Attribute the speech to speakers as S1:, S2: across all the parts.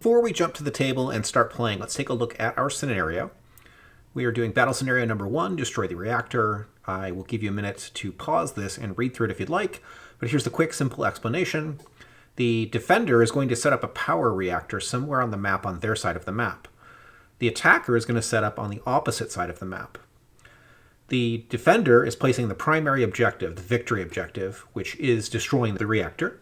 S1: Before we jump to the table and start playing, let's take a look at our scenario. We are doing battle scenario number 1, destroy the reactor. I will give you a minute to pause this and read through it if you'd like, but here's the quick, simple explanation. The defender is going to set up a power reactor somewhere on the map on their side of the map. The attacker is going to set up on the opposite side of the map. The defender is placing the primary objective, the victory objective, which is destroying the reactor.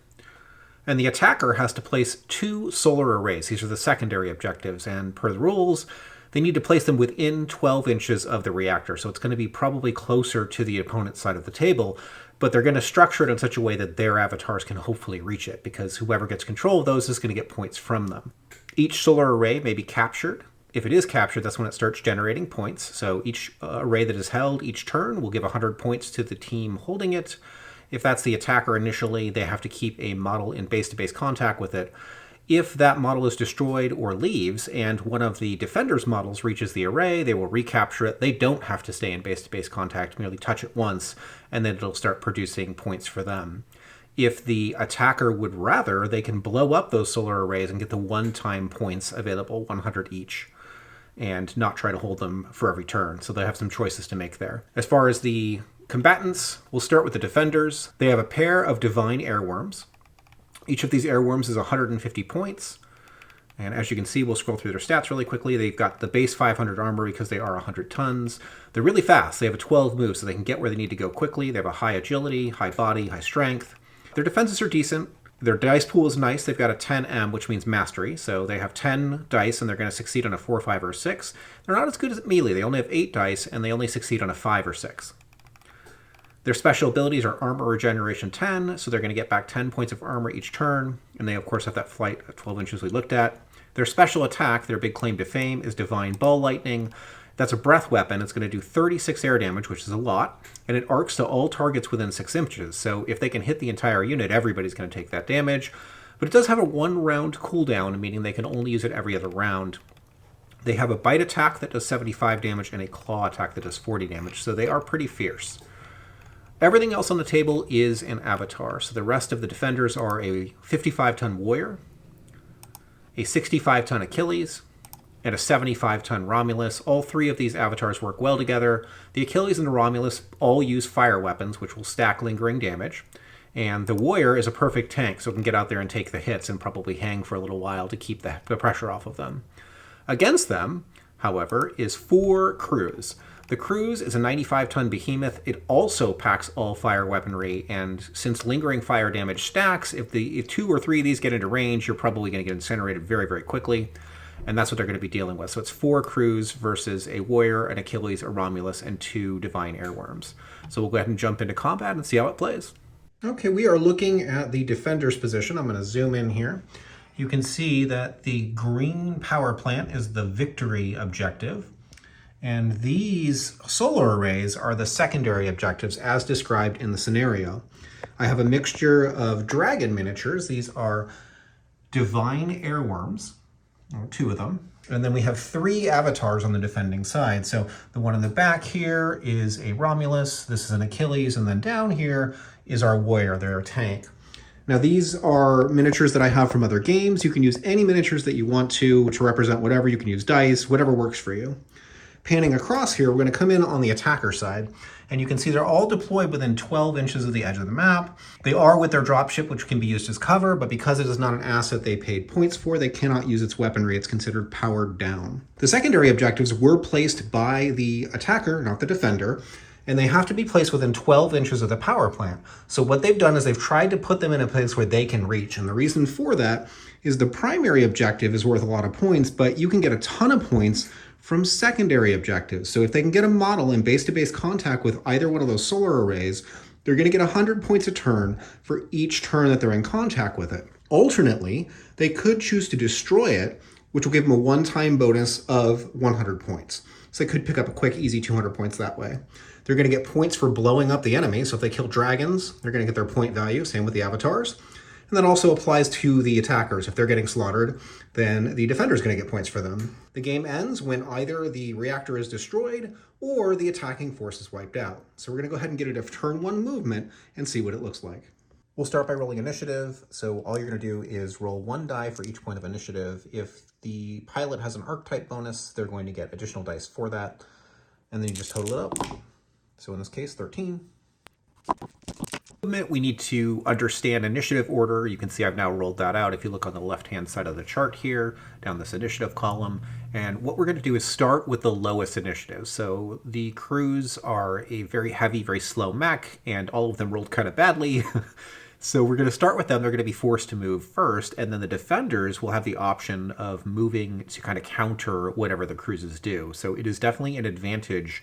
S1: And the attacker has to place 2 solar arrays. These are the secondary objectives, and per the rules, they need to place them within 12 inches of the reactor. So it's going to be probably closer to the opponent's side of the table, but they're going to structure it in such a way that their avatars can hopefully reach it, because whoever gets control of those is going to get points from them. Each solar array may be captured. If it is captured, that's when it starts generating points. So each array that is held each turn will give 100 points to the team holding it. If that's the attacker initially, they have to keep a model in base-to-base contact with it. If that model is destroyed or leaves, and one of the defender's models reaches the array, they will recapture it. They don't have to stay in base-to-base contact, merely touch it once, and then it'll start producing points for them. If the attacker would rather, they can blow up those solar arrays and get the one-time points available, 100 each, and not try to hold them for every turn. So they have some choices to make there. As far as the combatants, we'll start with the defenders. They have a pair of divine airworms. Each of these airworms is 150 points. And as you can see, we'll scroll through their stats really quickly. They've got the base 500 armor because they are 100 tons. They're really fast. They have a 12 move, so they can get where they need to go quickly. They have a high agility, high body, high strength. Their defenses are decent. Their dice pool is nice. They've got a 10M, which means mastery. So they have 10 dice, and they're going to succeed on a 4, 5, or 6. They're not as good as melee. They only have 8 dice, and they only succeed on a 5 or 6. Their special abilities are Armor Regeneration 10, so they're going to get back 10 points of armor each turn, and they of course have that flight at 12 inches we looked at. Their special attack, their big claim to fame, is Divine Ball Lightning. That's a breath weapon. It's going to do 36 air damage, which is a lot, and it arcs to all targets within 6 inches, so if they can hit the entire unit, everybody's going to take that damage. But it does have a 1-round cooldown, meaning they can only use it every other round. They have a bite attack that does 75 damage and a claw attack that does 40 damage, so they are pretty fierce. Everything else on the table is an avatar. So the rest of the defenders are a 55-ton warrior, a 65-ton Achilles, and a 75-ton Romulus. All 3 of these avatars work well together. The Achilles and the Romulus all use fire weapons, which will stack lingering damage. And the warrior is a perfect tank, so it can get out there and take the hits and probably hang for a little while to keep the pressure off of them. Against them, however, is 4 crews. The cruise is a 95-ton behemoth. It also packs all fire weaponry, and since lingering fire damage stacks, if 2 or 3 of these get into range, you're probably going to get incinerated very, very quickly, and that's what they're going to be dealing with. So it's 4 crews versus a warrior, an Achilles, a Romulus, and 2 divine airworms. So we'll go ahead and jump into combat and see how it plays. Okay, we are looking at the defender's position. I'm going to zoom in here. You can see that the green power plant is the victory objective. And these solar arrays are the secondary objectives as described in the scenario. I have a mixture of dragon miniatures. These are divine airworms, 2 of them. And then we have 3 avatars on the defending side. So the one in the back here is a Romulus, this is an Achilles, and then down here is our warrior, they're a tank. Now these are miniatures that I have from other games. You can use any miniatures that you want to represent whatever. You can use dice, whatever works for you. Panning across here, we're going to come in on the attacker side, and you can see they're all deployed within 12 inches of the edge of the map. They are with their dropship, which can be used as cover, but because it is not an asset they paid points for, they cannot use its weaponry. It's considered powered down. The secondary objectives were placed by the attacker, not the defender, and they have to be placed within 12 inches of the power plant. So what they've done is they've tried to put them in a place where they can reach, and the reason for that is the primary objective is worth a lot of points, but you can get a ton of points from secondary objectives. So if they can get a model in base-to-base contact with either one of those solar arrays, they're going to get 100 points a turn for each turn that they're in contact with it. Alternately, they could choose to destroy it, which will give them a one-time bonus of 100 points. So they could pick up a quick, easy 200 points that way. They're going to get points for blowing up the enemy. So if they kill dragons, they're going to get their point value. Same with the avatars. And that also applies to the attackers. If they're getting slaughtered, then the defender is going to get points for them. The game ends when either the reactor is destroyed or the attacking force is wiped out. So we're going to go ahead and get it a turn 1 movement and see what it looks like. We'll start by rolling initiative. So all you're going to do is roll 1 die for each point of initiative. If the pilot has an archetype bonus, they're going to get additional dice for that. And then you just total it up. So in this case, 13. We need to understand initiative order. You can see I've now rolled that out. If you look on the left-hand side of the chart here, down this initiative column, and what we're going to do is start with the lowest initiative. So the crews are a very heavy, very slow mech, and all of them rolled kind of badly. So we're going to start with them. They're going to be forced to move first, and then the defenders will have the option of moving to kind of counter whatever the cruises do. So it is definitely an advantage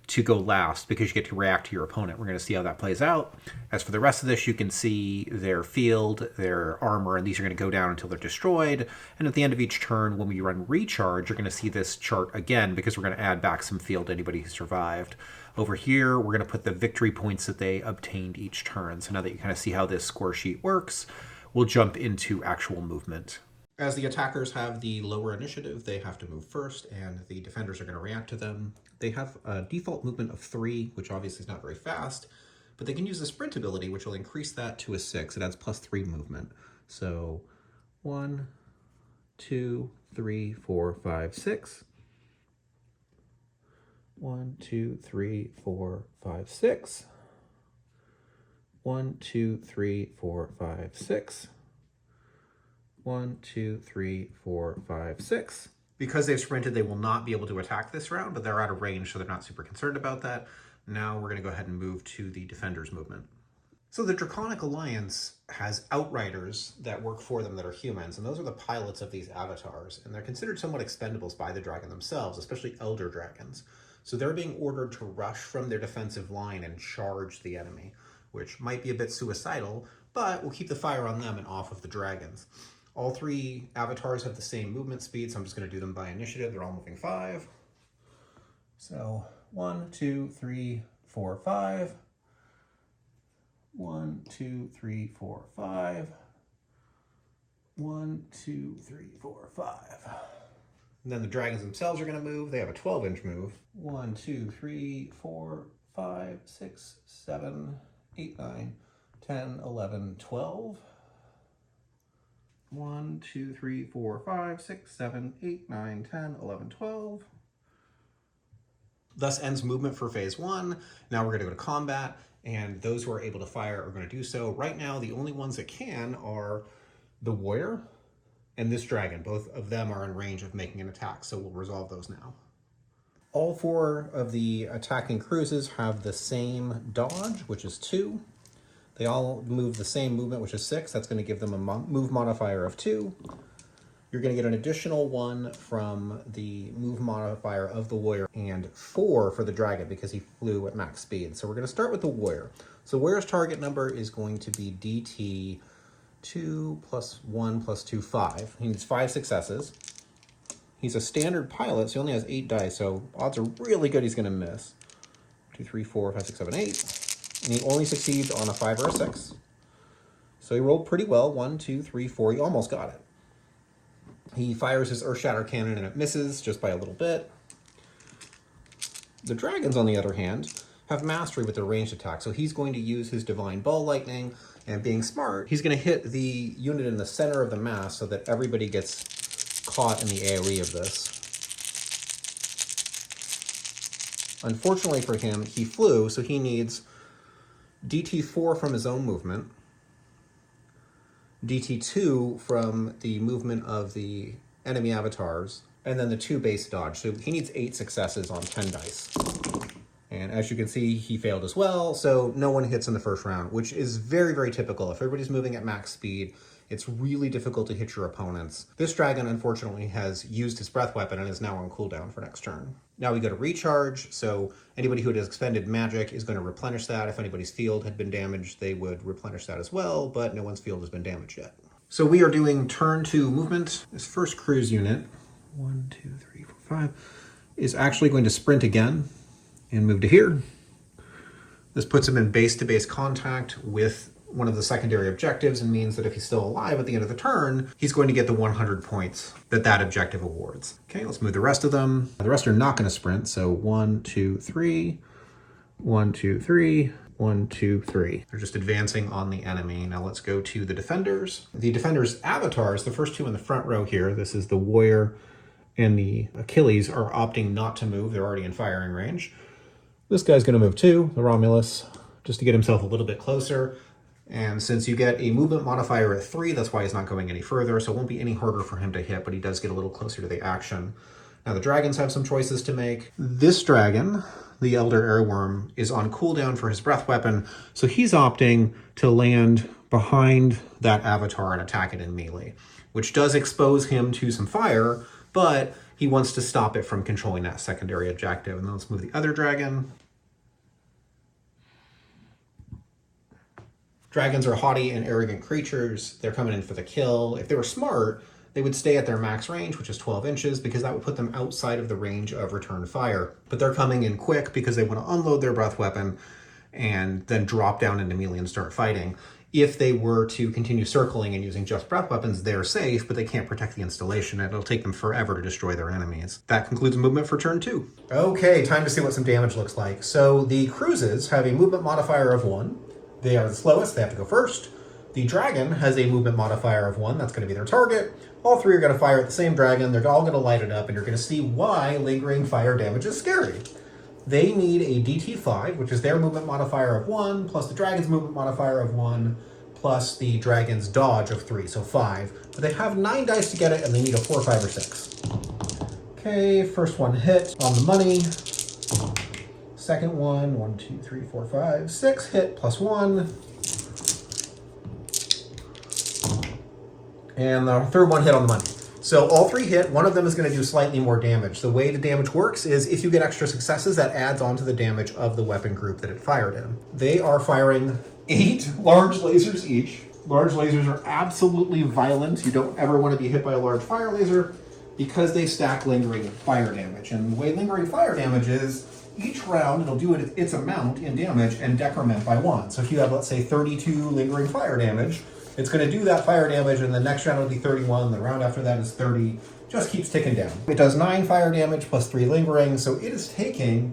S1: to go last because you get to react to your opponent. We're going to see how that plays out. As for the rest of this, you can see their field, their armor, and these are going to go down until they're destroyed. And at the end of each turn, when we run recharge, you're going to see this chart again because we're going to add back some field to anybody who survived. Over here, we're going to put the victory points that they obtained each turn. So now that you kind of see how this score sheet works, we'll jump into actual movement. As the attackers have the lower initiative, they have to move first, and the defenders are going to react to them. They have a default movement of 3, which obviously is not very fast, but they can use the sprint ability, which will increase that to a 6. It adds +3 movement. So 1, 2, 3, 4, 5, 6. 1, 2, 3, 4, 5, 6. 1, 2, 3, 4, 5, 6. 1, 2, 3, 4, 5, 6. Because they've sprinted, they will not be able to attack this round, but they're out of range, so they're not super concerned about that. Now we're going to go ahead and move to the defenders movement. So the Draconic Alliance has outriders that work for them that are humans, and those are the pilots of these avatars, and they're considered somewhat expendables by the dragon themselves, especially elder dragons. So they're being ordered to rush from their defensive line and charge the enemy, which might be a bit suicidal, but will keep the fire on them and off of the dragons. All 3 avatars have the same movement speed, so I'm just going to do them by initiative. They're all moving 5. So 1, 2, 3, 4, 5. 1, 2, 3, 4, 5. 1, 2, 3, 4, 5. And then the dragons themselves are going to move. They have a 12-inch move. 1, 2, 3, 4, 5, 6, 7, 8, 9, 10, 11, 12. 1, 2, 3, 4, 5, 6, 7, 8, 9, 10, 11, 12. Thus ends movement for phase 1. Now we're going to go to combat, and those who are able to fire are going to do so. Right now, the only ones that can are the warrior and this dragon. Both of them are in range of making an attack, so we'll resolve those now. All 4 of the attacking cruises have the same dodge, which is 2. They all move the same movement, which is 6. That's going to give them a move modifier of 2. You're going to get an additional 1 from the move modifier of the warrior and 4 for the dragon because he flew at max speed. So we're going to start with the warrior. So warrior's target number is going to be DT 2 plus 1 plus 2, 5. He needs 5 successes. He's a standard pilot, so he only has 8 dice, so odds are really good he's going to miss. 2, 3, 4, 5, 6, 7, 8. And he only succeeds on a 5 or a 6. So he rolled pretty well. 1, 2, 3, 4. He almost got it. He fires his Earthshatter cannon and it misses just by a little bit. The dragons, on the other hand, have mastery with their ranged attack. So he's going to use his Divine Ball Lightning, and being smart, he's going to hit the unit in the center of the mass so that everybody gets caught in the AoE of this. Unfortunately for him, he flew, so he needs DT4 from his own movement, DT2 from the movement of the enemy avatars, and then the 2 base dodge. So he needs 8 successes on 10 dice. And as you can see, he failed as well, so no one hits in the first round, which is very, very typical. If everybody's moving at max speed, it's really difficult to hit your opponents. This dragon, unfortunately, has used his breath weapon and is now on cooldown for next turn. Now we go to recharge, so anybody who has expended magic is going to replenish that. If anybody's field had been damaged, they would replenish that as well, but no one's field has been damaged yet. So we are doing turn 2 movement. This first cruise unit, 1, 2, 3, 4, 5, is actually going to sprint again and move to here. This puts him in base-to-base contact with one of the secondary objectives and means that if he's still alive at the end of the turn, he's going to get the 100 points that that objective awards. Okay, let's move the rest of them. The rest are not going to sprint, so 1, 2, 3, 1, 2, 3, 1, 2, 3. They're just advancing on the enemy. Now let's go to the defenders. The defenders' avatars, the first two in the front row here, this is the warrior and the Achilles, are opting not to move. They're already in firing range. This guy's going to move too, the Romulus, just to get himself a little bit closer. And since you get a movement modifier at 3, that's why he's not going any further, so it won't be any harder for him to hit, but he does get a little closer to the action. Now the dragons have some choices to make. This dragon, the Elder Airworm, is on cooldown for his breath weapon, so he's opting to land behind that avatar and attack it in melee, which does expose him to some fire, but he wants to stop it from controlling that secondary objective. And then let's move the other dragon. Dragons are haughty and arrogant creatures. They're coming in for the kill. If they were smart, they would stay at their max range, which is 12 inches, because that would put them outside of the range of return fire. But they're coming in quick because they want to unload their breath weapon and then drop down into melee and start fighting. If they were to continue circling and using just breath weapons, they're safe, but they can't protect the installation. It'll take them forever to destroy their enemies. That concludes movement for turn 2. Okay, time to see what some damage looks like. So the cruises have a movement modifier of 1. They are the slowest, they have to go first. The dragon has a movement modifier of 1, that's going to be their target. All three are going to fire at the same dragon, they're all going to light it up, and you're going to see why lingering fire damage is scary. They need a DT5, which is their movement modifier of 1, plus the dragon's movement modifier of 1, plus the dragon's dodge of 3, so 5. But they have 9 dice to get it, and they need a 4, 5, or 6. Okay, first one hit on the money. Second one, 1, 2, 3, 4, 5, 6, hit plus 1. And the third one hit on the money. So all 3 hit, one of them is going to do slightly more damage. The way the damage works is if you get extra successes, that adds on to the damage of the weapon group that it fired in. They are firing 8 large lasers each. Large lasers are absolutely violent. You don't ever want to be hit by a large fire laser because they stack lingering fire damage. And the way lingering fire damage is, each round it'll do its amount in damage and decrement by 1. So if you have, let's say, 32 lingering fire damage, it's going to do that fire damage, and the next round will be 31, the round after that is 30, just keeps ticking down. It does 9 fire damage plus 3 lingering, so it is taking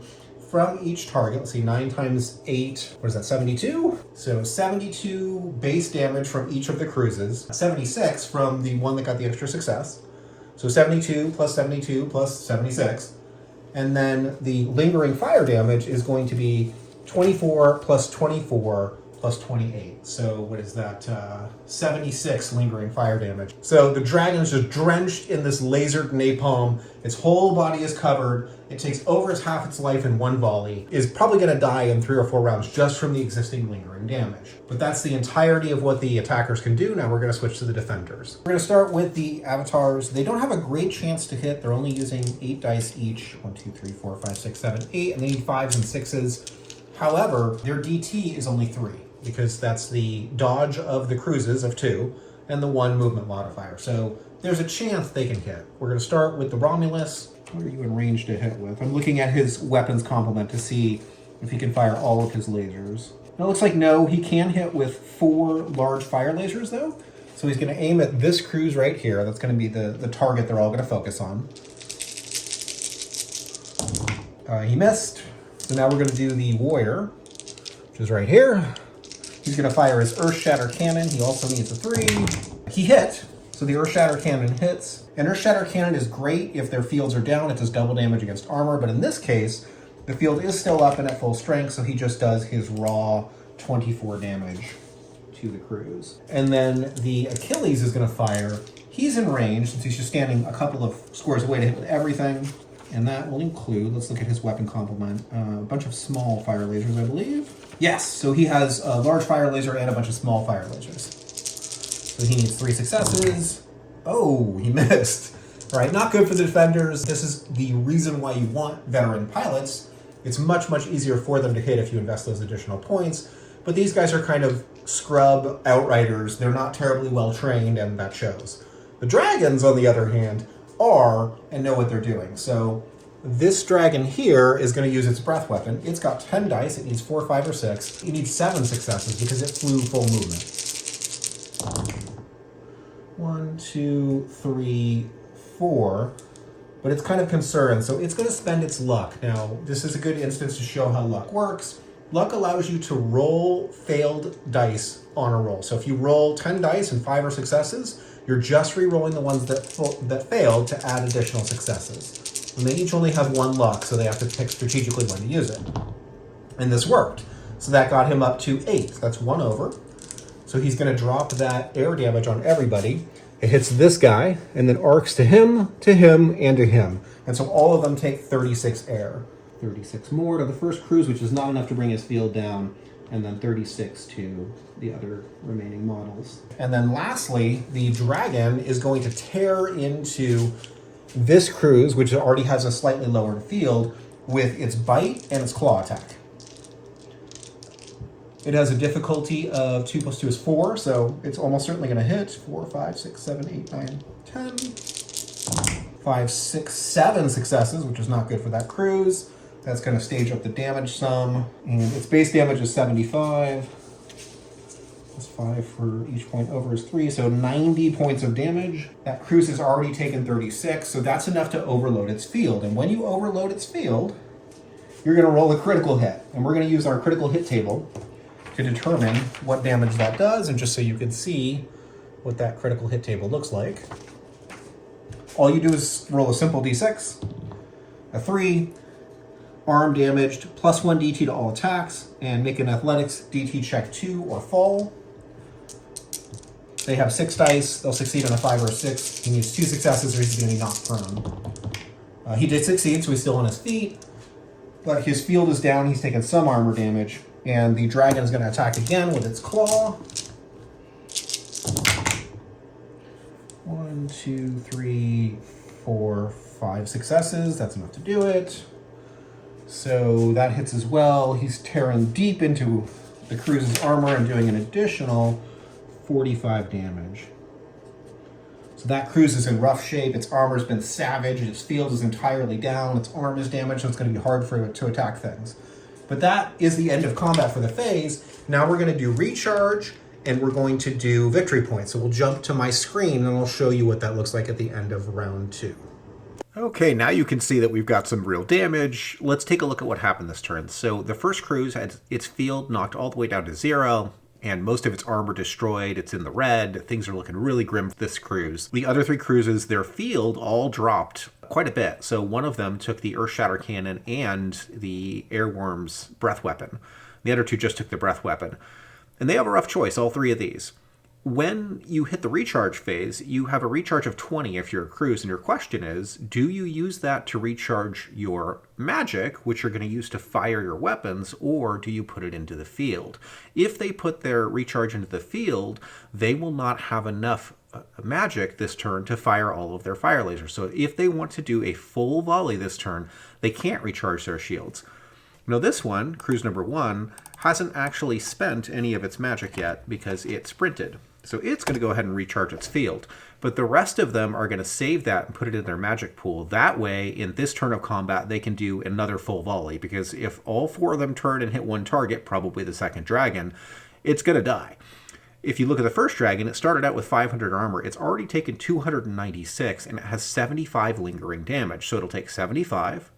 S1: from each target, let's see, 9 times 8, what is that, 72? So 72 base damage from each of the cruises, 76 from the one that got the extra success, so 72 plus 72 plus 76. And then the lingering fire damage is going to be 24 plus 24 plus 28. So what is that? 76 lingering fire damage. So the dragon is just drenched in this lasered napalm. Its whole body is covered. It takes over half its life in one volley. Is probably going to die in 3 or 4 rounds just from the existing lingering damage. But that's the entirety of what the attackers can do. Now we're going to switch to the defenders. We're going to start with the avatars. They don't have a great chance to hit. They're only using 8 dice each. 1, 2, 3, 4, 5, 6, 7, 8. And they need 5s and 6s. However, their DT is only 3. Because that's the dodge of the cruises of 2 and the 1 movement modifier. So there's a chance they can hit. We're going to start with the Romulus. What are you in range to hit with? I'm looking at his weapons complement to see if he can fire all of his lasers. Now it looks like no, he can hit with 4 large fire lasers though. So he's going to aim at this cruise right here. That's going to be the target they're all going to focus on. He missed. So now we're going to do the warrior, which is right here. He's going to fire his Earth Shatter Cannon. He also needs a 3. He hit, so the Earth Shatter Cannon hits. And Earth Shatter Cannon is great if their fields are down. It does double damage against armor, but in this case, the field is still up and at full strength, so he just does his raw 24 damage to the cruise. And then the Achilles is going to fire. He's in range, since he's just standing a couple of squares away to hit with everything. And that will include, let's look at his weapon complement, a bunch of small fire lasers, I believe. Yes, so he has a large fire laser and a bunch of small fire lasers. So he needs 3 successes. Oh, he missed. All right, not good for the defenders. This is the reason why you want veteran pilots. It's much, much easier for them to hit if you invest those additional points. But these guys are kind of scrub outriders. They're not terribly well trained, and that shows. The dragons, on the other hand, are and know what they're doing. So this dragon here is going to use its breath weapon. It's got 10 dice. It needs 4, 5, or 6. It needs 7 successes because it flew full movement. 1, 2, 3, 4. But it's kind of concerned, so it's going to spend its luck. Now, this is a good instance to show how luck works. Luck allows you to roll failed dice on a roll. So if you roll 10 dice and 5 are successes, you're just re-rolling the ones that failed to add additional successes. And they each only have 1 luck, so they have to pick strategically when to use it. And this worked. So that got him up to 8. That's 1 over. So he's going to drop that air damage on everybody. It hits this guy, and then arcs to him, and to him. And so all of them take 36 air. 36 more to the first cruise, which is not enough to bring his field down, and then 36 to the other remaining models. And then lastly, the dragon is going to tear into this cruise, which already has a slightly lowered field, with its bite and its claw attack. It has a difficulty of 2 plus 2 is 4, so it's almost certainly going to hit. 4, 5, 6, 7, 8, 9, 10. 5, 6, 7 successes, which is not good for that cruise. That's going to stage up the damage some. And its base damage is 75. Plus 5 for each point over is 3, so 90 points of damage. That cruise has already taken 36, so that's enough to overload its field. And when you overload its field, you're going to roll a critical hit. And we're going to use our critical hit table to determine what damage that does. And just so you can see what that critical hit table looks like, all you do is roll a simple d6, a 3, arm damaged, plus 1 DT to all attacks, and make an athletics DT check 2 or fall. They have 6 dice. They'll succeed on a 5 or a 6. He needs 2 successes or he's going to be knocked prone. He did succeed, so he's still on his feet, but his field is down. He's taken some armor damage, and the dragon is going to attack again with its claw. 1, 2, 3, 4, 5 successes. That's enough to do it. So that hits as well. He's tearing deep into the cruise's armor and doing an additional 45 damage. So that cruise is in rough shape. Its armor's been savaged. Its field is entirely down. Its arm is damaged, so it's going to be hard for it to attack things. But that is the end of combat for the phase. Now we're going to do recharge, and we're going to do victory points. So we'll jump to my screen, and I'll show you what that looks like at the end of round 2. Okay, now you can see that we've got some real damage. Let's take a look at what happened this turn. So the first cruise had its field knocked all the way down to 0, and most of its armor destroyed. It's in the red. Things are looking really grim for this cruise. The other 3 cruises, their field all dropped quite a bit. So one of them took the Earth Shatter Cannon and the Airworm's breath weapon. The other 2 just took the breath weapon. And they have a rough choice, all 3 of these. When you hit the recharge phase, you have a recharge of 20 if you're a cruise, and your question is, do you use that to recharge your magic, which you're going to use to fire your weapons, or do you put it into the field? If they put their recharge into the field, they will not have enough magic this turn to fire all of their fire lasers. So if they want to do a full volley this turn, they can't recharge their shields. Now this one, cruise number 1, hasn't actually spent any of its magic yet because it sprinted. So it's going to go ahead and recharge its field. But the rest of them are going to save that and put it in their magic pool. That way, in this turn of combat, they can do another full volley. Because if all 4 of them turn and hit one target, probably the second dragon, it's going to die. If you look at the first dragon, it started out with 500 armor. It's already taken 296, and it has 75 lingering damage. So it'll take 75,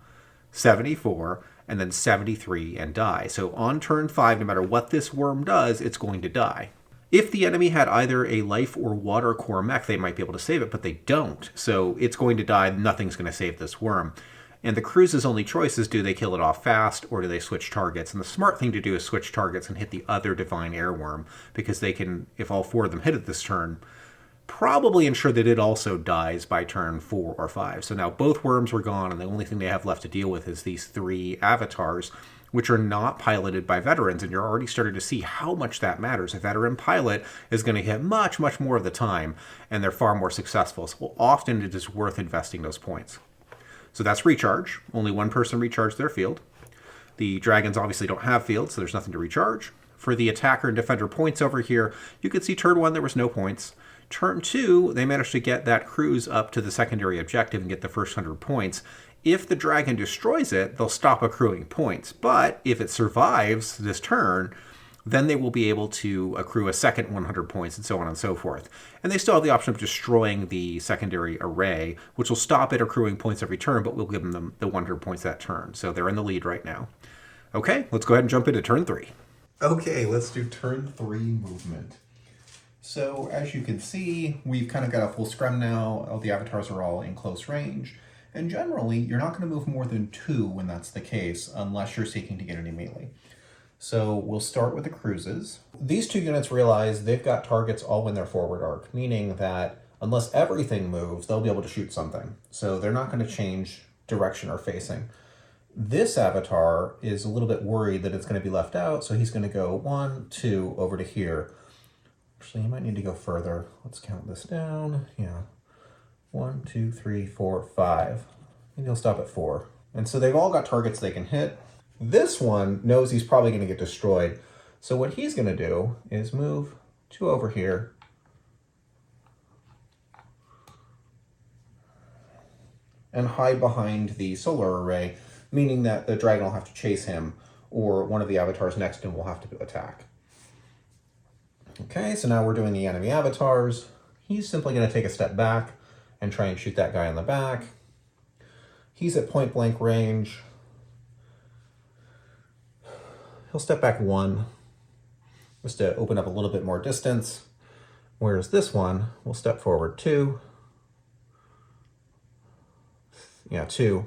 S1: 74, and then 73 and die. So on turn 5, no matter what this worm does, it's going to die. If the enemy had either a life or water core mech, they might be able to save it, but they don't. So it's going to die. Nothing's going to save this worm. And the cruise's only choice is, do they kill it off fast or do they switch targets? And the smart thing to do is switch targets and hit the other divine airworm, because they can, if all 4 of them hit it this turn, probably ensure that it also dies by turn 4 or 5. So now both worms were gone, and the only thing they have left to deal with is these 3 avatars, which are not piloted by veterans, and you're already starting to see how much that matters. A veteran pilot is going to hit much, much more of the time, and they're far more successful. So often it is worth investing those points. So that's recharge. Only 1 person recharged their field. The dragons obviously don't have fields, so there's nothing to recharge. For the attacker and defender points over here, you can see turn 1 there was no points. Turn 2, they managed to get that cruise up to the secondary objective and get the first 100 points. If the dragon destroys it, they'll stop accruing points. But if it survives this turn, then they will be able to accrue a second 100 points and so on and so forth. And they still have the option of destroying the secondary array, which will stop it accruing points every turn, but will give them the 100 points that turn. So they're in the lead right now. Okay, let's go ahead and jump into turn 3. Okay, let's do turn 3 movement. So as you can see, we've kind of got a full scrum now. All the avatars are all in close range. And generally, you're not going to move more than 2 when that's the case, unless you're seeking to get any melee. So we'll start with the cruises. These 2 units realize they've got targets all in their forward arc, meaning that unless everything moves, they'll be able to shoot something. So they're not going to change direction or facing. This avatar is a little bit worried that it's going to be left out, so he's going to go 1, 2 over to here. Actually, you might need to go further. Let's count this down. Yeah. 1, 2, 3, 4, 5. Maybe he'll stop at 4. And so they've all got targets they can hit. This one knows he's probably going to get destroyed. So what he's going to do is move 2 over here. And hide behind the solar array, meaning that the dragon will have to chase him, or one of the avatars next to him will have to attack. Okay, so now we're doing the enemy avatars. He's simply going to take a step back and try and shoot that guy in the back. He's at point blank range. He'll step back 1, just to open up a little bit more distance. Whereas this one will step forward 2. Yeah, 2,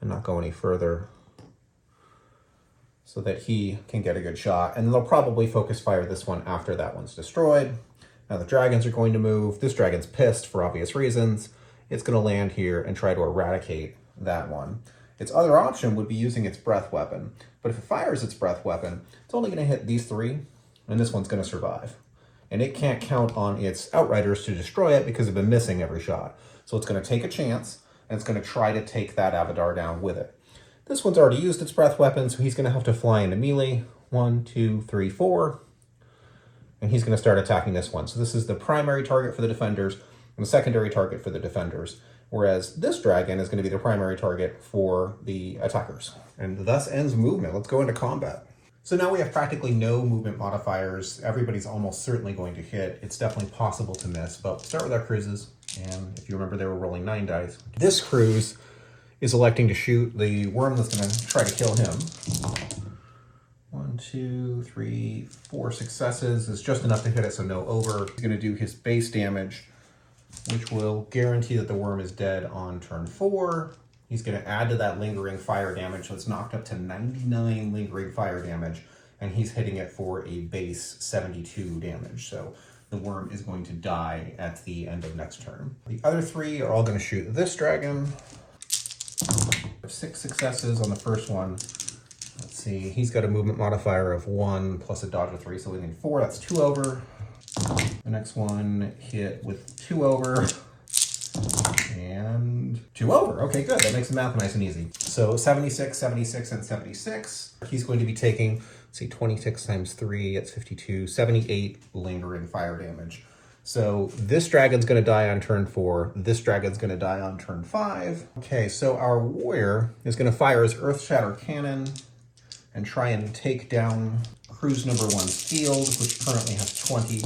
S1: and not go any further, so that he can get a good shot. And they'll probably focus fire this one after that one's destroyed. Now the dragons are going to move. This dragon's pissed for obvious reasons. It's going to land here and try to eradicate that one. Its other option would be using its breath weapon. But if it fires its breath weapon, it's only going to hit these 3, and this one's going to survive. And it can't count on its outriders to destroy it because they've been missing every shot. So it's going to take a chance, and it's going to try to take that avatar down with it. This one's already used its breath weapon, so he's going to have to fly into melee. 1, 2, 3, 4. And he's going to start attacking this one. So this is the primary target for the defenders and the secondary target for the defenders. Whereas this dragon is going to be the primary target for the attackers. And thus ends movement. Let's go into combat. So now we have practically no movement modifiers. Everybody's almost certainly going to hit. It's definitely possible to miss, but we'll start with our cruises. And if you remember, they were rolling 9 dice. This cruise is electing to shoot the worm that's going to try to kill him. 1, 2, 3, 4 successes is just enough to hit it, so no over. He's going to do his base damage, which will guarantee that the worm is dead on turn 4. He's going to add to that lingering fire damage, so it's knocked up to 99 lingering fire damage, and he's hitting it for a base 72 damage. So the worm is going to die at the end of next turn. The other 3 are all going to shoot this dragon. 6 successes on the first one. Let's see, he's got a movement modifier of 1 plus a dodge of 3, so we need 4. That's 2 over. The next one hit with 2 over. And 2 over. Okay, good. That makes the math nice and easy. So 76, 76, and 76. He's going to be taking, let's see, 26 times 3, that's 52, 78 lingering fire damage. So this dragon's going to die on turn 4. This dragon's going to die on turn 5. Okay, so our warrior is going to fire his Earth Shatter Cannon and try and take down cruise number 1's field, which currently has 20.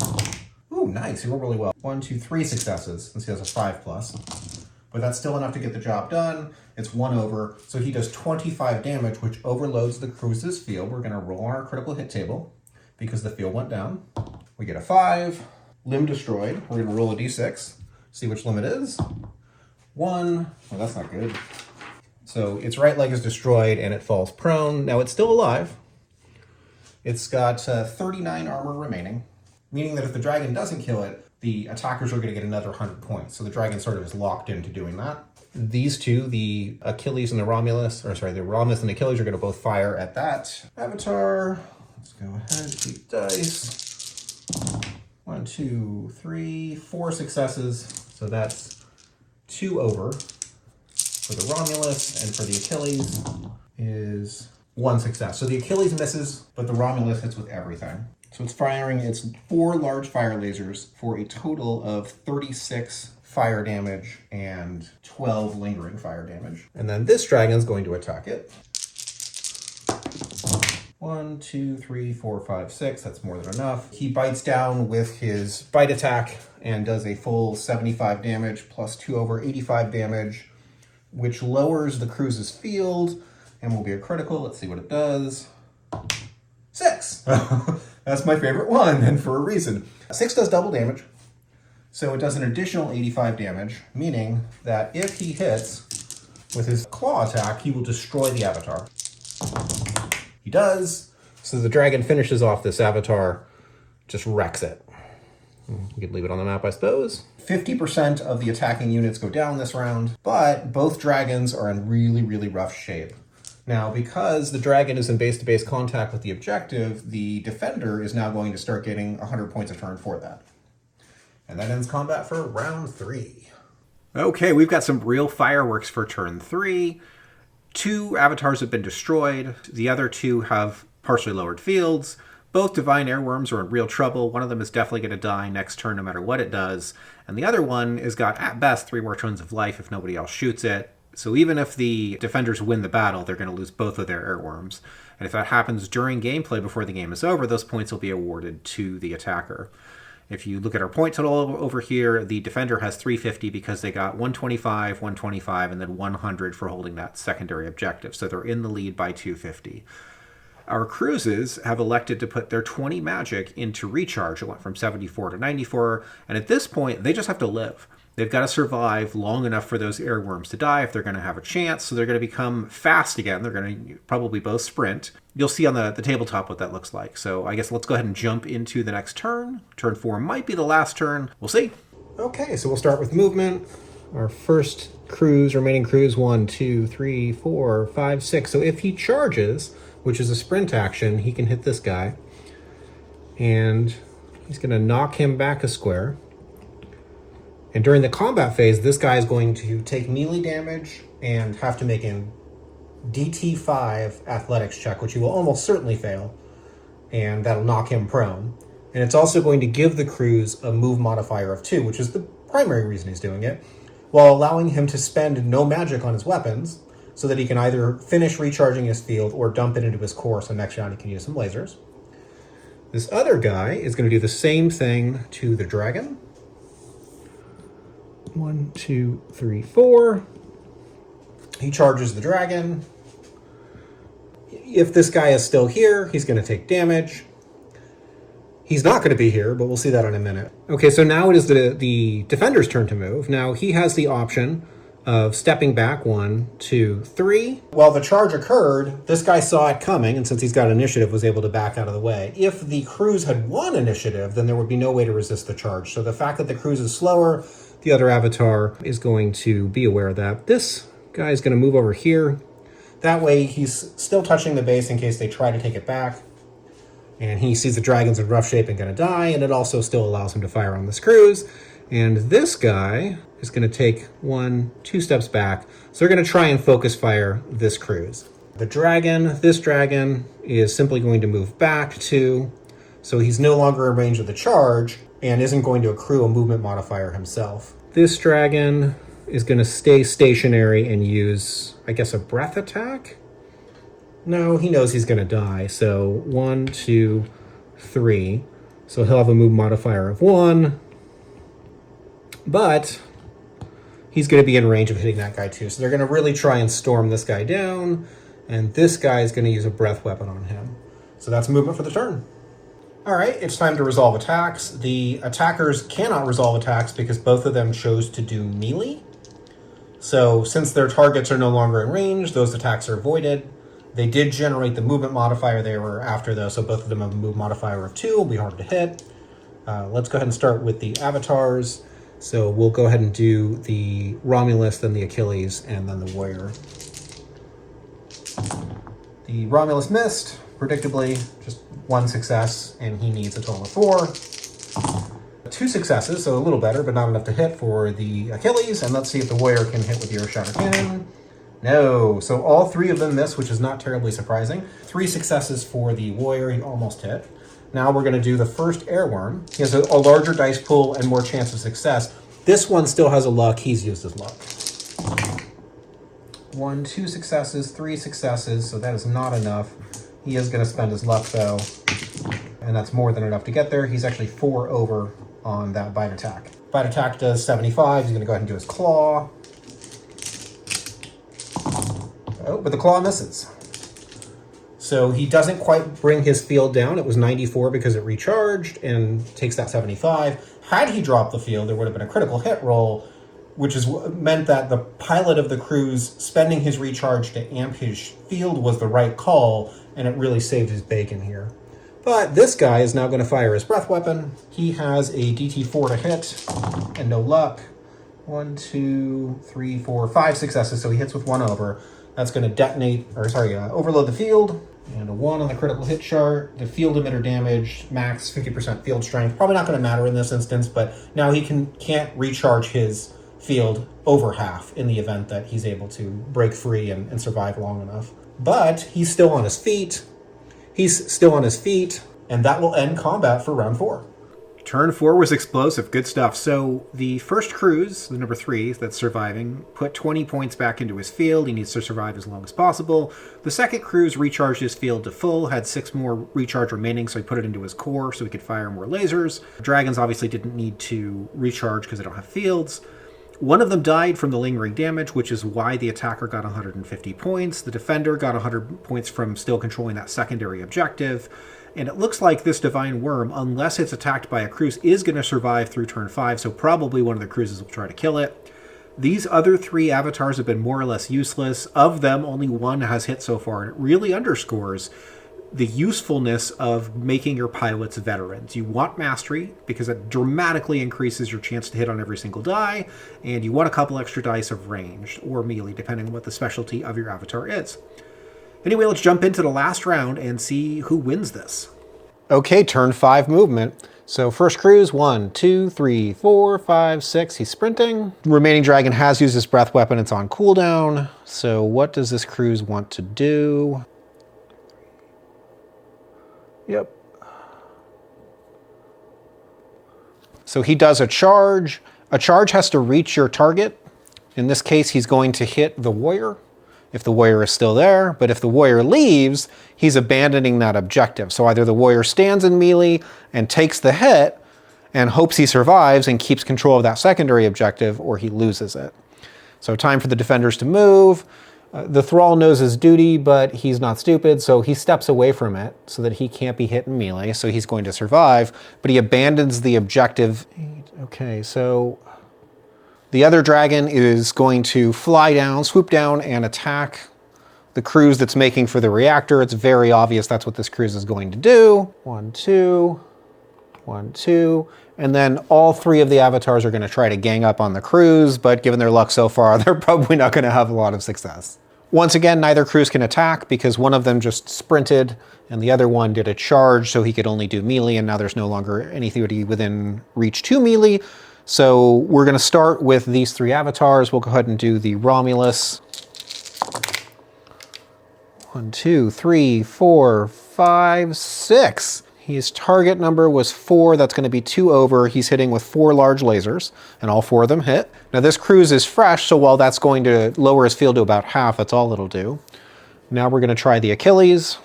S1: Ooh, nice. He rolled really well. 1, 2, 3 successes, since he has a 5+. But that's still enough to get the job done. It's 1 over, so he does 25 damage, which overloads the cruise's field. We're going to roll on our critical hit table because the field went down. We get a 5. Limb destroyed. We're going to roll a d6, see which limb it is. 1. Well, that's not good. So its right leg is destroyed and it falls prone. Now it's still alive. It's got 39 armor remaining, meaning that if the dragon doesn't kill it, the attackers are going to get another 100 points. So the dragon sort of is locked into doing that. These 2, the Achilles and the Romulus, the Romulus and Achilles are going to both fire at that avatar. Let's go ahead, keep dice. 1, 2, 3, 4 successes. So that's 2 over. For the Romulus, and for the Achilles is 1 success. So the Achilles misses, but the Romulus hits with everything. So it's firing its 4 large fire lasers for a total of 36 fire damage and 12 lingering fire damage. And then this dragon's going to attack it. 1, 2, 3, 4, 5, 6. That's more than enough. He bites down with his bite attack and does a full 75 damage plus 2 over 85 damage, which lowers the cruise's field and will be a critical. Let's see what it does. 6. That's my favorite one, and for a reason. 6 does double damage, so it does an additional 85 damage, meaning that if he hits with his claw attack, he will destroy the avatar. He does. So the dragon finishes off this avatar, just wrecks it. You could leave it on the map, I suppose. 50% of the attacking units go down this round, but both dragons are in really, really rough shape. Now, because the dragon is in base-to-base contact with the objective, the defender is now going to start getting 100 points a turn for that. And that ends combat for round 3. Okay, we've got some real fireworks for turn 3. 2 avatars have been destroyed. The other 2 have partially lowered fields. Both divine airworms are in real trouble. One of them is definitely going to die next turn no matter what it does. And the other one has got, at best, 3 more turns of life if nobody else shoots it. So even if the defenders win the battle, they're going to lose both of their airworms. And if that happens during gameplay before the game is over, those points will be awarded to the attacker. If you look at our point total over here, the defender has 350 because they got 125, 125, and then 100 for holding that secondary objective. So they're in the lead by 250. Our cruises have elected to put their 20 magic into recharge. It went from 74 to 94, and at this point, they just have to live. They've got to survive long enough for those airworms to die if they're going to have a chance, so they're going to become fast again. They're going to probably both sprint. You'll see on the tabletop what that looks like. So I guess let's go ahead and jump into the next turn. Turn 4 might be the last turn. We'll see. Okay, so we'll start with movement. Our first remaining cruise, 1, 2, 3, 4, 5, 6. So if he charges, which is a sprint action, he can hit this guy. And he's going to knock him back a square. And during the combat phase, this guy is going to take melee damage and have to make a DT5 athletics check, which he will almost certainly fail. And that'll knock him prone. And it's also going to give the cruise a move modifier of 2, which is the primary reason he's doing it, while allowing him to spend no magic on his weapons, so that he can either finish recharging his field or dump it into his core, so next round he can use some lasers. This other guy is going to do the same thing to the dragon. 1, 2, 3, 4. He charges the dragon. If this guy is still here, he's going to take damage. He's not going to be here, but we'll see that in a minute. Okay, so now it is the defender's turn to move. Now he has the option of stepping back 1, 2, 3. While the charge occurred, this guy saw it coming, and since he's got initiative, was able to back out of the way. If the cruise had won initiative, then there would be no way to resist the charge. So the fact that the cruise is slower, the other avatar is going to be aware of that. This guy is going to move over here. That way he's still touching the base in case they try to take it back. And he sees the dragon's in rough shape and going to die, and it also still allows him to fire on this cruise. And this guy is going to take 1, 2 steps back. So they're going to try and focus fire this cruise. This dragon is simply going to move back 2. So he's no longer in range of the charge and isn't going to accrue a movement modifier himself. This dragon is going to stay stationary and use, I guess, a breath attack? No, he knows he's going to die. So 1, 2, 3. So he'll have a move modifier of 1. But he's going to be in range of hitting that guy too. So they're going to really try and storm this guy down. And this guy is going to use a breath weapon on him. So that's movement for the turn. All right, it's time to resolve attacks. The attackers cannot resolve attacks because both of them chose to do melee. So since their targets are no longer in range, those attacks are avoided. They did generate the movement modifier they were after, though, so both of them have a move modifier of 2. Will be hard to hit. Let's go ahead and start with the avatars. So we'll go ahead and do the Romulus, then the Achilles, and then the Warrior. The Romulus missed, predictably, just 1 success, and he needs a total of 4. 2 successes, so a little better, but not enough to hit for the Achilles. And let's see if the Warrior can hit with the Earthshatter Cannon. No, so all 3 of them miss, which is not terribly surprising. 3 successes for the Warrior, he almost hit. Now we're going to do the first Airworm. He has a larger dice pool and more chance of success. This one still has a luck. He's used his luck. 1, 2 successes, 3 successes, so that is not enough. He is going to spend his luck, though, and that's more than enough to get there. He's actually 4 over on that bite attack. Bite attack does 75. He's going to go ahead and do his claw. Oh, but the claw misses. So he doesn't quite bring his field down. It was 94 because it recharged and takes that 75. Had he dropped the field, there would have been a critical hit roll, which is meant that the pilot of the cruise spending his recharge to amp his field was the right call, and it really saved his bacon here. But this guy is now going to fire his breath weapon. He has a DT4 to hit, and no luck. 1, 2, 3, 4, 5 successes, so he hits with 1 over. That's going to overload the field. And a 1 on the critical hit chart. The field emitter damage, max 50% field strength. Probably not going to matter in this instance, but now he can't recharge his field over half in the event that he's able to break free and survive long enough. But he's still on his feet. And that will end combat for round 4. Turn 4 was explosive. Good stuff. So the first cruise, the number 3 that's surviving, put 20 points back into his field. He needs to survive as long as possible. The second cruise recharged his field to full, had 6 more recharge remaining, so he put it into his core so he could fire more lasers. Dragons obviously didn't need to recharge because they don't have fields. One of them died from the lingering damage, which is why the attacker got 150 points. The defender got 100 points from still controlling that secondary objective. And it looks like this Divine Worm, unless it's attacked by a cruise, is going to survive through turn 5, so probably one of the cruises will try to kill it. These other 3 avatars have been more or less useless. Of them, only 1 has hit so far, and it really underscores the usefulness of making your pilots veterans. You want mastery, because it dramatically increases your chance to hit on every single die, and you want a couple extra dice of ranged, or melee, depending on what the specialty of your avatar is. Anyway, let's jump into the last round and see who wins this. Okay, turn 5 movement. So first cruise, 1, 2, 3, 4, 5, 6. He's sprinting. Remaining dragon has used his breath weapon. It's on cooldown. So what does this cruise want to do? Yep. So he does a charge. A charge has to reach your target. In this case, he's going to hit the warrior, if the warrior is still there. But if the warrior leaves, he's abandoning that objective. So either the warrior stands in melee and takes the hit and hopes he survives and keeps control of that secondary objective, or he loses it. So time for the defenders to move. The thrall knows his duty, but he's not stupid, so he steps away from it so that he can't be hit in melee, so he's going to survive, but he abandons the objective. Okay, so the other dragon is going to fly down, swoop down, and attack the cruise that's making for the reactor. It's very obvious that's what this cruise is going to do. 1, 2, 1, 2. And then all 3 of the avatars are going to try to gang up on the cruise, but given their luck so far, they're probably not going to have a lot of success. Once again, neither cruise can attack because one of them just sprinted and the other one did a charge, so he could only do melee, and now there's no longer anything within reach to melee. So we're going to start with these 3 avatars. We'll go ahead and do the Romulus. 1, 2, 3, 4, 5, 6. His target number was 4. That's going to be 2 over. He's hitting with 4 large lasers, and all 4 of them hit. Now this cruise is fresh, so while that's going to lower his field to about half, that's all it'll do. Now we're going to try the Achilles.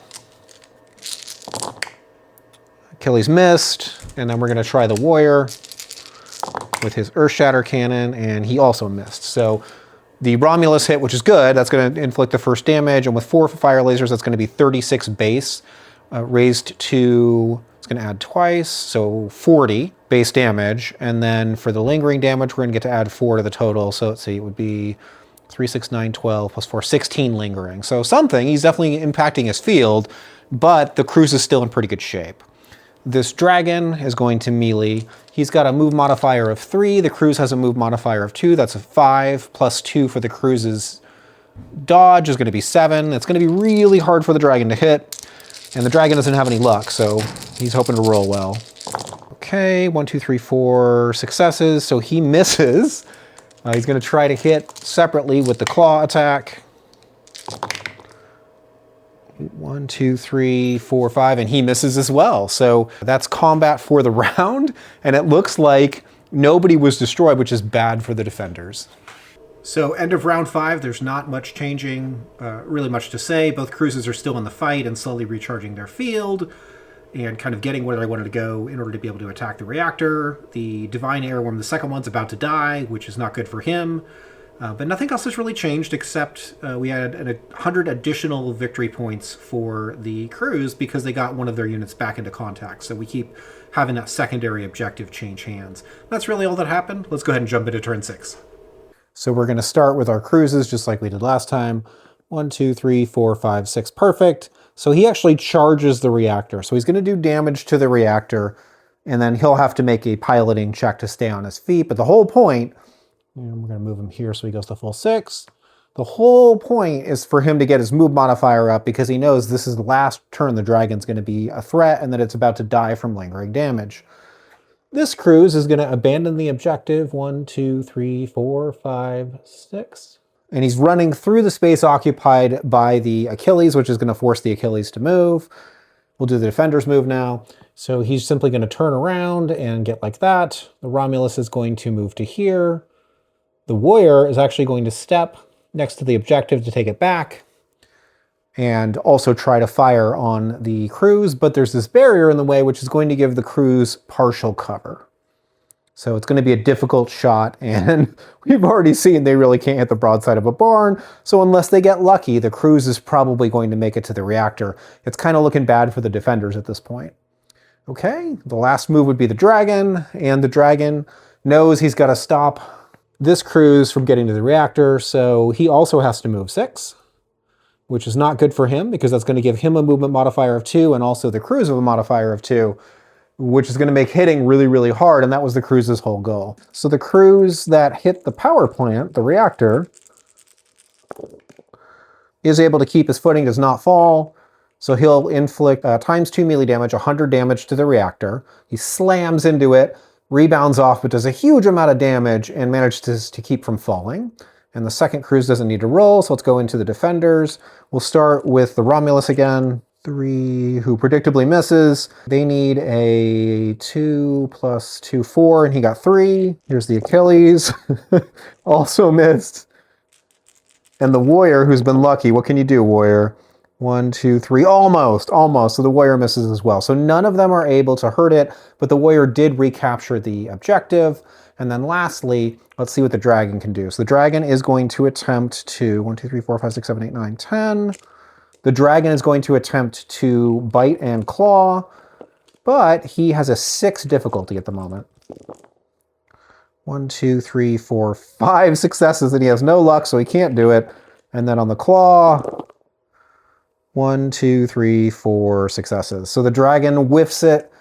S1: Achilles missed, and then we're going to try the Warrior with his Earthshatter cannon, and he also missed. So the Romulus hit, which is good. That's going to inflict the first damage, and with 4 fire lasers, that's going to be 36 base. Raised to, it's going to add twice, so 40 base damage. And then for the lingering damage, we're going to get to add 4 to the total. So let's see, it would be 3, 6, 9, 12 plus 4, 16 lingering. So something, he's definitely impacting his field, but the cruise is still in pretty good shape. This dragon is going to melee. He's got a move modifier of 3. The cruise has a move modifier of 2. That's a 5 plus 2 for the cruise's dodge is going to be 7. It's going to be really hard for the dragon to hit. And the dragon doesn't have any luck, so he's hoping to roll well. Okay, 1, 2, 3, 4 successes, so he misses. He's going to try to hit separately with the claw attack. 1, 2, 3, 4, 5, and he misses as well. So that's combat for the round, and it looks like nobody was destroyed, which is bad for the defenders. So end of round 5, there's not much changing, really much to say. Both cruises are still in the fight and slowly recharging their field and kind of getting where they wanted to go in order to be able to attack the reactor. The Divine Airworm, the second one's about to die, which is not good for him. But nothing else has really changed except we had 100 additional victory points for the crews because they got one of their units back into contact. So we keep having that secondary objective change hands. That's really all that happened. Let's go ahead and jump into turn 6. So we're going to start with our cruises just like we did last time. 1, 2, 3, 4, 5, 6. Perfect. So he actually charges the reactor. So he's going to do damage to the reactor, and then he'll have to make a piloting check to stay on his feet. But the whole point, and we're going to move him here so he goes to full 6. The whole point is for him to get his move modifier up because he knows this is the last turn the dragon's going to be a threat and that it's about to die from lingering damage. This cruise is going to abandon the objective. 1, 2, 3, 4, 5, 6. And he's running through the space occupied by the Achilles, which is going to force the Achilles to move. We'll do the defender's move now. So he's simply going to turn around and get like that. The Romulus is going to move to here. The warrior is actually going to step next to the objective to take it back and also try to fire on the crews, but there's this barrier in the way which is going to give the crews partial cover. So it's going to be a difficult shot, and we've already seen they really can't hit the broadside of a barn, so unless they get lucky, the crews is probably going to make it to the reactor. It's kind of looking bad for the defenders at this point. Okay, the last move would be the dragon, and the dragon knows he's got to stop this cruise from getting to the reactor, so he also has to move 6, which is not good for him because that's going to give him a movement modifier of 2 and also the cruise of a modifier of 2, which is going to make hitting really, really hard, and that was the cruise's whole goal. So the cruise that hit the power plant, the reactor, is able to keep his footing, does not fall, so he'll inflict times 2 melee damage, 100 damage to the reactor. He slams into it, rebounds off, but does a huge amount of damage and manages to keep from falling. And the second cruise doesn't need to roll, so let's go into the defenders. We'll start with the Romulus again. 3, who predictably misses. They need a 2 + 2, 4, and he got 3. Here's the Achilles, also missed. And the warrior, who's been lucky. What can you do, warrior? 1, 2, 3, almost. So the warrior misses as well. So none of them are able to hurt it, but the warrior did recapture the objective. And then lastly, let's see what the dragon can do. So the dragon is going to attempt to 1, 2, 3, 4, 5, 6, 7, 8, 9, 10. The dragon is going to attempt to bite and claw, but he has a 6 difficulty at the moment. 1, 2, 3, 4, 5 successes, and he has no luck, so he can't do it. And then on the claw, 1, 2, 3, 4 successes. So the dragon whiffs it,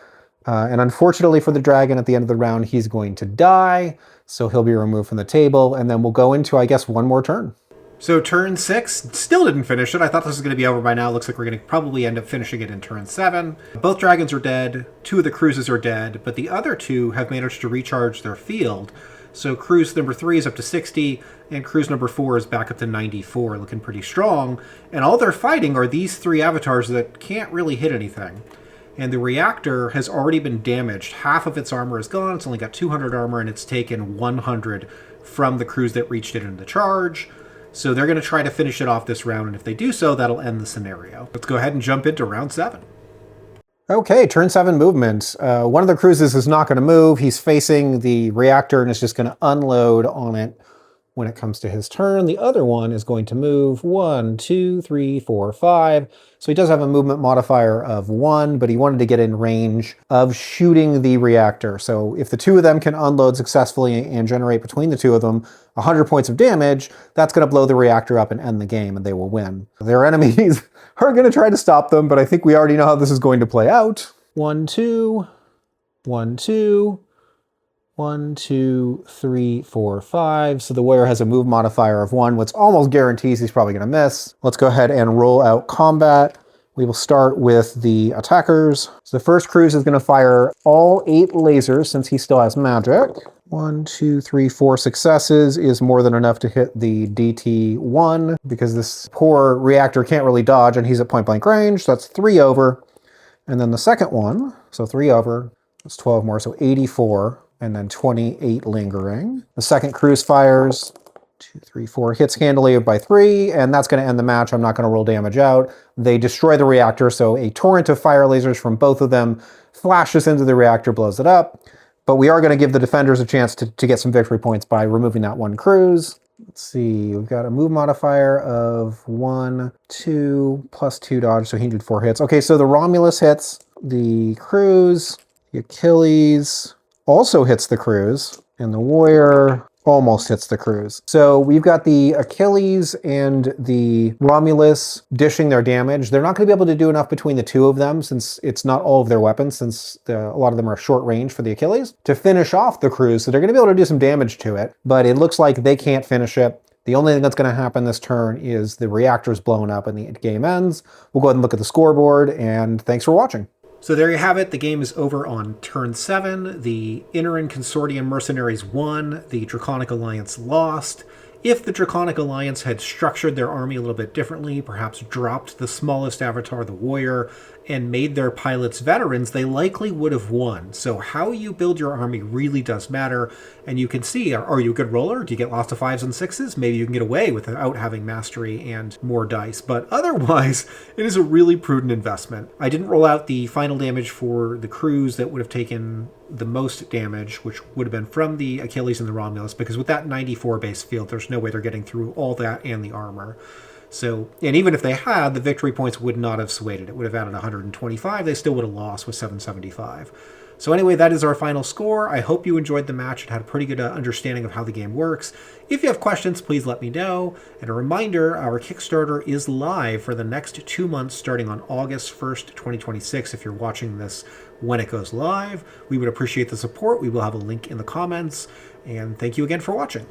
S1: and unfortunately for the dragon, at the end of the round, he's going to die, so he'll be removed from the table, and then we'll go into, I guess, one more turn. So turn 6, still didn't finish it. I thought this was going to be over by now. Looks like we're going to probably end up finishing it in turn 7. Both dragons are dead, 2 of the cruises are dead, but the other 2 have managed to recharge their field. So cruise number 3 is up to 60, and cruise number 4 is back up to 94, looking pretty strong. And all they're fighting are these 3 avatars that can't really hit anything. And the reactor has already been damaged. Half of its armor is gone, it's only got 200 armor, and it's taken 100 from the crews that reached it in the charge. So they're going to try to finish it off this round, and if they do so, that'll end the scenario. Let's go ahead and jump into round 7. Okay, turn 7 movement. One of the cruises is not going to move. He's facing the reactor and is just going to unload on it when it comes to his turn. The other one is going to move 1, 2, 3, 4, 5. So he does have a movement modifier of 1, but he wanted to get in range of shooting the reactor. So if the 2 of them can unload successfully and generate between the 2 of them 100 points of damage, that's going to blow the reactor up and end the game, and they will win. Their enemies are going to try to stop them, but I think we already know how this is going to play out. 1, 2, 1, 2. 1, 2, 3, 4, 5. So the warrior has a move modifier of 1, which almost guarantees he's probably going to miss. Let's go ahead and roll out combat. We will start with the attackers. So the first cruise is going to fire all 8 lasers since he still has magic. 1, 2, 3, 4 successes is more than enough to hit the DT1 because this poor reactor can't really dodge and he's at point blank range. So that's 3 over. And then the second one, so 3 over, that's 12 more, so 84. And then 28 lingering. The second cruise fires, 2, 3, 4, hits handily by 3, and that's going to end the match. I'm not going to roll damage out. They destroy the reactor, so a torrent of fire lasers from both of them flashes into the reactor, blows it up. But we are going to give the defenders a chance to get some victory points by removing that one cruise. Let's see, we've got a move modifier of 1, 2, plus 2 dodge, so he did 4 hits. Okay, so the Romulus hits the crews, the Achilles also hits the crews, and the Warrior almost hits the crews. So we've got the Achilles and the Romulus dishing their damage. They're not going to be able to do enough between the two of them, since it's not all of their weapons, since a lot of them are short range for the Achilles, to finish off the crews. So they're going to be able to do some damage to it, but it looks like they can't finish it. The only thing that's going to happen this turn is the reactor's blown up and the game ends. We'll go ahead and look at the scoreboard, and thanks for watching. So there you have it. The game is over on turn 7. The Inuran Consortium Mercenaries won. The Draconic Alliance lost. If the Draconic Alliance had structured their army a little bit differently, perhaps dropped the smallest avatar, the Warrior, and made their pilots veterans, they likely would have won. So how you build your army really does matter. And you can see, are you a good roller? Do you get lots of 5s and 6s? Maybe you can get away without having mastery and more dice. But otherwise, it is a really prudent investment. I didn't roll out the final damage for the crews that would have taken the most damage, which would have been from the Achilles and the Romulus, because with that 94 base field, there's no way they're getting through all that and the armor. So, and even if they had, the victory points would not have swayed it. It would have added 125. They still would have lost with 775. So anyway, that is our final score. I hope you enjoyed the match and had a pretty good understanding of how the game works. If you have questions, please let me know. And a reminder, our Kickstarter is live for the next 2 months starting on August 1st, 2026. If you're watching this when it goes live, we would appreciate the support. We will have a link in the comments. And thank you again for watching.